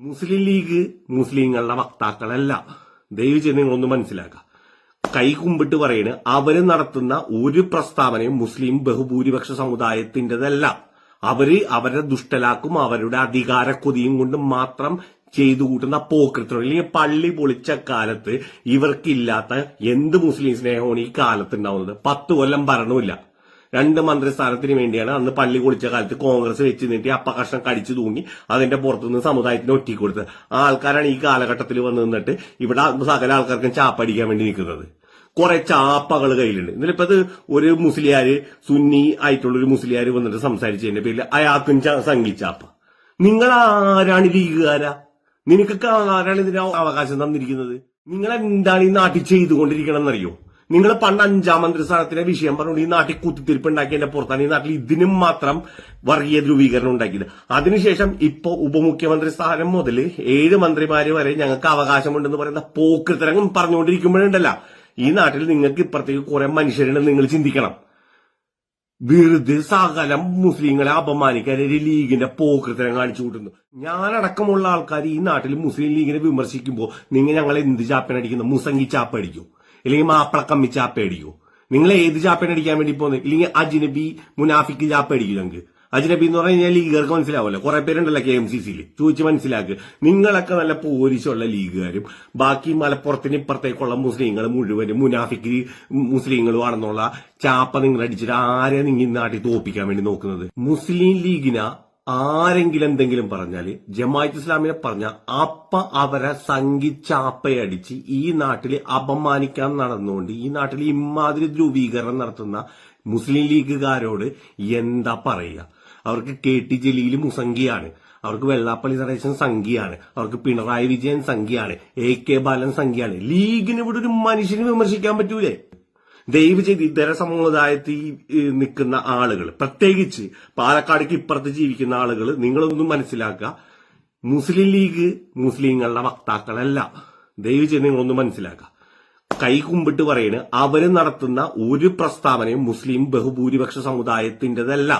മുസ്ലിം league മുസ്ലിങ്ങളുടെ വക്താക്കളല്ല. ദയവ് നിങ്ങളൊന്ന് മനസ്സിലാക്കുക. കൈ കുമ്പിട്ട് പറയണ് അവര് നടത്തുന്ന ഒരു പ്രസ്താവനയും മുസ്ലിം ബഹുഭൂരിപക്ഷ സമുദായത്തിൻ്റെതല്ല. അവരുടെ ദുഷ്ടലാക്കും അവരുടെ അധികാര കൊതിയും കൊണ്ട് മാത്രം ചെയ്തു കൂട്ടുന്ന പോക്കൃത്തം. ഇല്ലെങ്കിൽ പള്ളി പൊളിച്ച കാലത്ത് ഇവർക്കില്ലാത്ത എന്ത് മുസ്ലിം സ്നേഹമാണ് ഈ കാലത്ത് ഉണ്ടാവുന്നത്. 10 കൊല്ലം ഭരണമില്ല. 2 മന്ത്രിസ്ഥാനത്തിന് വേണ്ടിയാണ് അന്ന് പള്ളി പൊളിച്ച കാലത്ത് കോൺഗ്രസ് വെച്ച് നീട്ടി അപ്പകഷ്ണം കടിച്ചു തൂങ്ങി അതിന്റെ പുറത്തുനിന്ന് സമുദായത്തിന് ഒറ്റിക്ക് കൊടുത്തത്. ആ ആൾക്കാരാണ് ഈ കാലഘട്ടത്തിൽ വന്ന് നിന്നിട്ട് ഇവിടെ സകല ആൾക്കാർക്കും ചാപ്പടിക്കാൻ വേണ്ടി നിൽക്കുന്നത്. കുറെ ചാപ്പകൾ കയ്യിലുണ്ട്. എന്നിട്ടിപ്പോ അത് ഒരു മുസ്ലിയാര് സുന്നി ആയിട്ടുള്ള ഒരു മുസ്ലിയാര് വന്നിട്ട് സംസാരിച്ചതിന്റെ പേരിൽ അയാൾക്കും സംഘിച്ചാപ്പ. നിങ്ങൾ ആരാണ് ലീഗുകാരാ? നിനക്കൊക്കെ ആരാണ് ഇതിന് അവകാശം തന്നിരിക്കുന്നത്? നിങ്ങൾ എന്താണ് ഈ നാട്ടിൽ ചെയ്തുകൊണ്ടിരിക്കണം എന്നറിയോ? നിങ്ങൾ പണ്ട് 5ാം മന്ത്രിസ്ഥാനത്തിന്റെ വിഷയം പറഞ്ഞുകൊണ്ട് ഈ നാട്ടിൽ കുത്തിത്തിരിപ്പ് ഉണ്ടാക്കിയതിന്റെ പുറത്താണ് ഈ നാട്ടിൽ ഇതിനും മാത്രം വർഗീയ ധ്രുവീകരണം ഉണ്ടാക്കിയത്. അതിനുശേഷം ഇപ്പോ ഉപമുഖ്യമന്ത്രി സ്ഥാനം മുതൽ 7 മന്ത്രിമാര് വരെ ഞങ്ങൾക്ക് അവകാശമുണ്ടെന്ന് പറയുന്ന പോക്കൃത്തരങ്ങൾ പറഞ്ഞുകൊണ്ടിരിക്കുമ്പോഴുണ്ടല്ല ഈ നാട്ടിൽ നിങ്ങൾക്ക് ഇപ്പുറത്തേക്ക് കുറെ മനുഷ്യരുണ്ടെന്ന് നിങ്ങൾ ചിന്തിക്കണം. വെറുതെ സകലം മുസ്ലിങ്ങളെ അപമാനിക്കാൻ ഒരു ലീഗിന്റെ പോക്കൃത്തരം കാണിച്ചു കൂട്ടുന്നു. ഞാനടക്കമുള്ള ആൾക്കാർ ഈ നാട്ടിൽ മുസ്ലിം ലീഗിനെ വിമർശിക്കുമ്പോൾ നിങ്ങൾ ഞങ്ങൾ എന്ത് ചാപ്പനടിക്കുന്നു? മുസങ്കി ചാപ്പ അടിക്കൂ, അല്ലെങ്കിൽ മാപ്പിള കമ്മി ചാപ്പ അടിക്കൂ. നിങ്ങൾ ഏത് ചാപ്പനടിക്കാൻ വേണ്ടി പോകുന്നത്? ഇല്ലെങ്കിൽ അജ്നബി മുനാഫിക്ക് ചാപ്പ അടിക്കൂ. ഞങ്ങൾക്ക് അജ്നബി എന്ന് പറഞ്ഞു കഴിഞ്ഞാൽ ലീഗുകാർക്ക് മനസ്സിലാവുമല്ലോ. കുറെ പേരുണ്ടല്ലോ KMCC ചോദിച്ച് മനസ്സിലാക്കുക. നിങ്ങളൊക്കെ നല്ല പോരിച്ചുള്ള ലീഗുകാരും ബാക്കി മലപ്പുറത്തിന് ഇപ്പുറത്തേക്കുള്ള മുസ്ലിങ്ങൾ മുഴുവനും മുനാഫിക്ക് മുസ്ലിങ്ങളും ആണെന്നുള്ള ചാപ്പ നിങ്ങൾ അടിച്ചിട്ട് ആരെ നിങ്ങൾ നാട്ടിൽ തോപ്പിക്കാൻ വേണ്ടി നോക്കുന്നത്? മുസ്ലിം ലീഗിനെ ആരെങ്കിലും എന്തെങ്കിലും പറഞ്ഞാല് ജമാഅത്ത് ഇസ്ലാമിനെ പറഞ്ഞ അവരെ സംഘിച്ചാപ്പയടിച്ച് ഈ നാട്ടിൽ അപമാനിക്കാൻ നടന്നുകൊണ്ട് ഈ നാട്ടിൽ ഇമാതിരി ധ്രുവീകരണം നടത്തുന്ന മുസ്ലിം ലീഗുകാരോട് എന്താ പറയുക? അവർക്ക് KT ജലീൽ മുസംഖിയാണ്, അവർക്ക് വെള്ളാപ്പള്ളി നടേശൻ സംഖ്യയാണ്, അവർക്ക് പിണറായി വിജയൻ സംഖ്യയാണ്, AK ബാലൻ സംഖ്യയാണ്. ലീഗിന് ഇവിടെ ഒരു മനുഷ്യന് വിമർശിക്കാൻ പറ്റൂലേ? ദയവ് ചെയ്ത് ഇതര സമുദായത്തിൽ നിൽക്കുന്ന ആളുകൾ, പ്രത്യേകിച്ച് പാലക്കാടേക്ക് ഇപ്പുറത്ത് ജീവിക്കുന്ന ആളുകൾ, നിങ്ങളൊന്നും മനസ്സിലാക്കുക. മുസ്ലിം ലീഗ് മുസ്ലിങ്ങളുടെ വക്താക്കളല്ല. ദയവ് ചെയ്ത് നിങ്ങളൊന്നും മനസ്സിലാക്കുക. കൈ കുമ്പിട്ട് പറയണ് അവര് നടത്തുന്ന ഒരു പ്രസ്താവനയും മുസ്ലിം ബഹുഭൂരിപക്ഷ സമുദായത്തിൻ്റെതല്ല.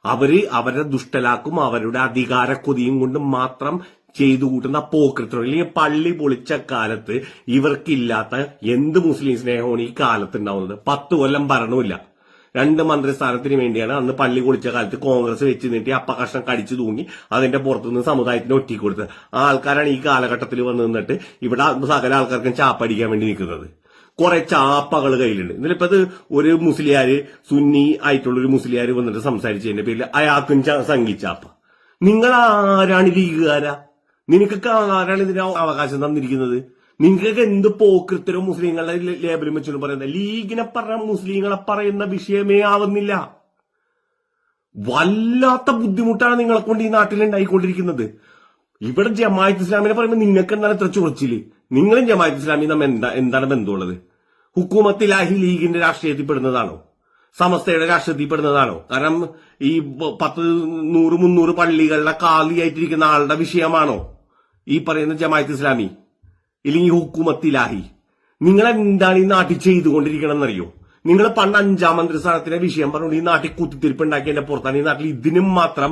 അവരുടെ ദുഷ്ടലാക്കും അവരുടെ അധികാര കൊതിയും കൊണ്ട് മാത്രം ചെയ്തു കൂട്ടുന്ന പോക്കൃത്തം. ഇല്ലെങ്കിൽ പള്ളി പൊളിച്ച കാലത്ത് ഇവർക്കില്ലാത്ത എന്ത് മുസ്ലിം സ്നേഹമാണ് ഈ കാലത്ത് ഉണ്ടാവുന്നത്. 10 കൊല്ലം ഭരണമില്ല. 2 മന്ത്രിസ്ഥാനത്തിന് വേണ്ടിയാണ് അന്ന് പള്ളി പൊളിച്ച കാലത്ത് കോൺഗ്രസ് വെച്ച് നീട്ടി അപ്പകഷ്ണം കടിച്ചു തൂങ്ങി അതിന്റെ പുറത്തുനിന്ന് സമുദായത്തിന് ഒറ്റിക്ക് കൊടുത്തത്. ആ ആൾക്കാരാണ് ഈ കാലഘട്ടത്തിൽ വന്ന് നിന്നിട്ട് ഇവിടെ സകല ആൾക്കാർക്കും ചാപ്പടിക്കാൻ വേണ്ടി നിൽക്കുന്നത്. കുറെ ചാപ്പകൾ കയ്യിലുണ്ട്. എന്നിട്ടിപ്പോ അത് ഒരു മുസ്ലിയാര് സുന്നി ആയിട്ടുള്ള ഒരു മുസ്ലിയാര് വന്നിട്ട് സംസാരിച്ചതിന്റെ പേരിൽ അയാൾക്കും സംഘിച്ചാപ്പ. നിങ്ങൾ ആരാണ് ലീഗുകാരാ? നിനക്കൊക്കെ ആരാണ് ഇതിന് അവകാശം തന്നിരിക്കുന്നത്? നിങ്ങൾക്കൊക്കെ എന്ത് പോക്കൃത്തരോ മുസ്ലിങ്ങളുടെ ലേബലും വെച്ചോണ്ട് പറയുന്നത്? ലീഗിനെ പറഞ്ഞ മുസ്ലിങ്ങളെ പറയുന്ന വിഷയമേ ആവുന്നില്ല. വല്ലാത്ത ബുദ്ധിമുട്ടാണ് നിങ്ങളെ കൊണ്ട് ഈ നാട്ടിൽ ഉണ്ടായിക്കൊണ്ടിരിക്കുന്നത്. ഇവിടെ ജമാഅത്ത് ഇസ്ലാമിനെ പറയുമ്പോൾ നിങ്ങൾക്ക് എന്താണ് ഇത്ര ചൊറിച്ചില്? നിങ്ങളും ജമാഅത്ത് ഇസ്ലാമി തമ്മിൽ എന്താണ് ബന്ധമുള്ളത്? ഹുക്കൂമത്തിലാഹി ലീഗിന്റെ രാഷ്ട്രീയത്തിൽ പെടുന്നതാണോ? സമസ്തയുടെ രാഷ്ട്രീയത്തിൽ പെടുന്നതാണോ? കാരണം ഈ 10, 100, 300 പള്ളികളുടെ കാലിയായിട്ടിരിക്കുന്ന ആളുടെ വിഷയമാണോ ഈ പറയുന്ന ജമാഅത്ത് ഇസ്ലാമി? ഇല്ലെങ്കിൽ ഹുക്കൂമത്തിലാഹി? നിങ്ങൾ എന്താണ് ഈ നാട്ടിൽ ചെയ്തുകൊണ്ടിരിക്കണം എന്നറിയോ? നിങ്ങൾ പണ്ട് 5ാം മന്ത്രിസ്ഥാനത്തിന്റെ വിഷയം പറഞ്ഞുകൊണ്ട് ഈ നാട്ടിൽ കുത്തിത്തിരിപ്പ് ഉണ്ടാക്കിയതിന്റെ പുറത്താണ് ഈ നാട്ടിൽ ഇതിനും മാത്രം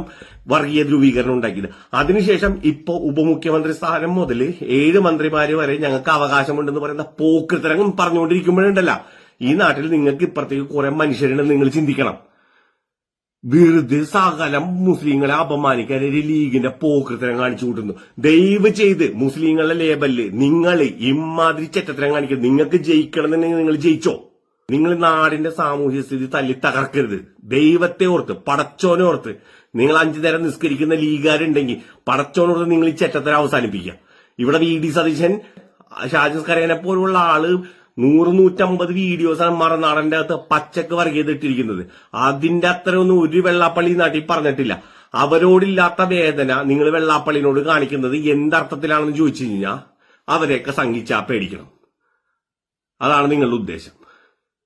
വർഗീയ ധ്രുവീകരണം ഉണ്ടാക്കിയത്. അതിനുശേഷം ഇപ്പോ ഉപമുഖ്യമന്ത്രി സ്ഥാനം മുതൽ 7 മന്ത്രിമാര് വരെ ഞങ്ങൾക്ക് അവകാശമുണ്ടെന്ന് പറയുന്ന പോക്കൃത്തരങ്ങൾ പറഞ്ഞുകൊണ്ടിരിക്കുമ്പോഴുണ്ടല്ല ഈ നാട്ടിൽ നിങ്ങൾക്ക് ഇപ്പുറത്തേക്ക് കുറെ മനുഷ്യരുണ്ടെന്ന് നിങ്ങൾ ചിന്തിക്കണം. വെറുതെ സകലം മുസ്ലിങ്ങളെ അപമാനിക്കാൻ ഒരു ലീഗിന്റെ പോക്കൃത്തരം കാണിച്ചു കൂട്ടുന്നു. ദയവ് ചെയ്ത് മുസ്ലിങ്ങളുടെ ലേബലില് നിങ്ങൾ ഇമാതിരി ചെറ്റത്തരം കാണിക്കുന്നത്. നിങ്ങൾക്ക് ജയിക്കണമെന്നുണ്ടെങ്കിൽ നിങ്ങൾ ജയിച്ചോ. നിങ്ങൾ നാടിന്റെ സാമൂഹ്യ സ്ഥിതി തല്ലി തകർക്കരുത്. ദൈവത്തെ ഓർത്ത്, പടച്ചോനെ ഓർത്ത്. നിങ്ങൾ 5 നേരം നിസ്കരിക്കുന്ന ലീഗുകാരുണ്ടെങ്കിൽ പടച്ചോനോർത്ത് നിങ്ങൾ ഈ ചെറ്റത്തരം അവസാനിപ്പിക്കുക. ഇവിടെ VD സതീശൻ, ഷാജിസ് കരേനെ പോലുള്ള ആള് 100-150 വീഡിയോസാണ് മറനാടന്റെ അകത്ത് പച്ചക്ക് വർഗീയതിട്ടിരിക്കുന്നത്. അതിന്റെ അത്രയൊന്നും ഒരു വെള്ളാപ്പള്ളി നാട്ടിൽ പറഞ്ഞിട്ടില്ല. അവരോടില്ലാത്ത വേദന നിങ്ങൾ വെള്ളാപ്പള്ളിനോട് കാണിക്കുന്നത് എന്തർത്ഥത്തിലാണെന്ന് ചോദിച്ചു കഴിഞ്ഞാൽ അവരെയൊക്കെ സംഘിച്ചാ പേടിക്കണം. അതാണ് നിങ്ങളുടെ ഉദ്ദേശം.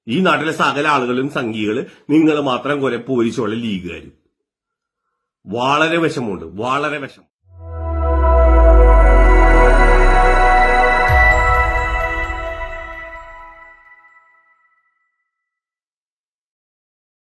ഈ നാട്ടിലെ സകല ആളുകളും സംഘികള് നിങ്ങൾ മാത്രം കുറെ പോരിച്ചുള്ള ലീഗുകാരും. വളരെ വിഷമമുണ്ട്, വളരെ വിഷമം.